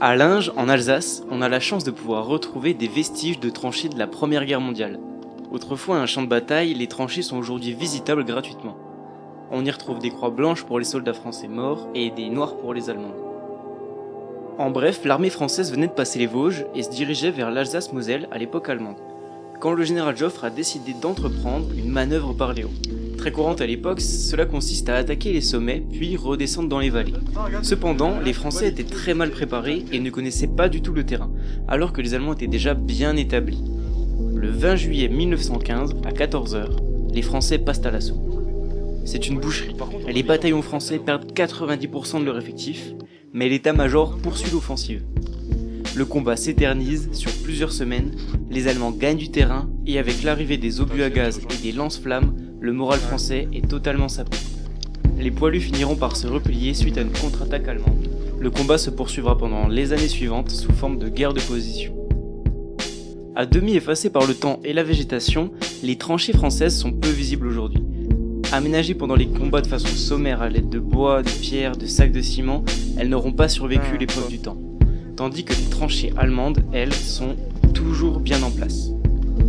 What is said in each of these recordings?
À Linge, en Alsace, on a la chance de pouvoir retrouver des vestiges de tranchées de la Première Guerre mondiale. Autrefois un champ de bataille, les tranchées sont aujourd'hui visitables gratuitement. On y retrouve des croix blanches pour les soldats français morts et des noires pour les Allemands. En bref, l'armée française venait de passer les Vosges et se dirigeait vers l'Alsace-Moselle à l'époque allemande, quand le général Joffre a décidé d'entreprendre une manœuvre par les hauts. Très courante à l'époque, cela consiste à attaquer les sommets puis redescendre dans les vallées. Cependant, les Français étaient très mal préparés et ne connaissaient pas du tout le terrain, alors que les Allemands étaient déjà bien établis. Le 20 juillet 1915, à 14 h, les Français passent à l'assaut. C'est une boucherie. Les bataillons français perdent 90% de leur effectif, mais l'état-major poursuit l'offensive. Le combat s'éternise sur plusieurs semaines, les Allemands gagnent du terrain et avec l'arrivée des obus à gaz et des lance-flammes, le moral français est totalement sapé. Les poilus finiront par se replier suite à une contre-attaque allemande. Le combat se poursuivra pendant les années suivantes sous forme de guerre de position. À demi effacées par le temps et la végétation, les tranchées françaises sont peu visibles aujourd'hui. Aménagées pendant les combats de façon sommaire à l'aide de bois, de pierres, de sacs de ciment, elles n'auront pas survécu l'épreuve du temps. Tandis que les tranchées allemandes, elles, sont toujours bien en place.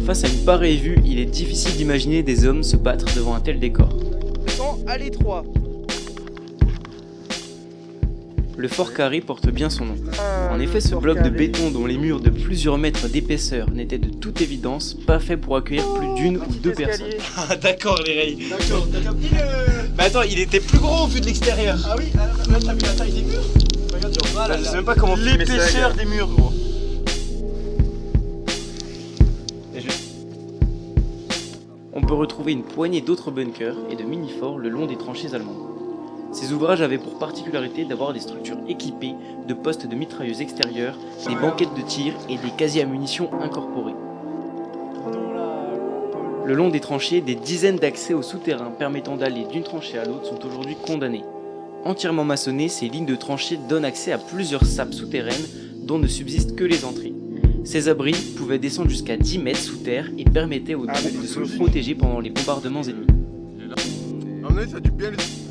Face à une pareille vue, il est difficile d'imaginer des hommes se battre devant un tel décor. À l'étroit. Le fort Carré porte bien son nom. En effet, ce bloc de béton dont les murs de plusieurs mètres d'épaisseur n'étaient de toute évidence pas fait pour accueillir plus d'une ou deux personnes. Ah d'accord les rails. D'accord, t'as capté Mais attends, il était plus gros vu de l'extérieur. Ah oui, là t'as vu la taille des murs. Regarde, genre, voilà, Je sais même pas comment filmer ça, l'épaisseur gars. des murs, gros. On peut retrouver une poignée d'autres bunkers et de mini-forts le long des tranchées allemandes. Ces ouvrages avaient pour particularité d'avoir des structures équipées de postes de mitrailleuses extérieures, des banquettes de tir et des casiers à munitions incorporés. Le long des tranchées, des dizaines d'accès aux souterrains permettant d'aller d'une tranchée à l'autre sont aujourd'hui condamnés. Entièrement maçonnées, ces lignes de tranchées donnent accès à plusieurs sapes souterraines dont ne subsistent que les entrées. Ces abris pouvaient descendre jusqu'à 10 mètres sous terre et permettaient aux troupes de se protéger pendant les bombardements ennemis. À mon avis, ça a dû bien les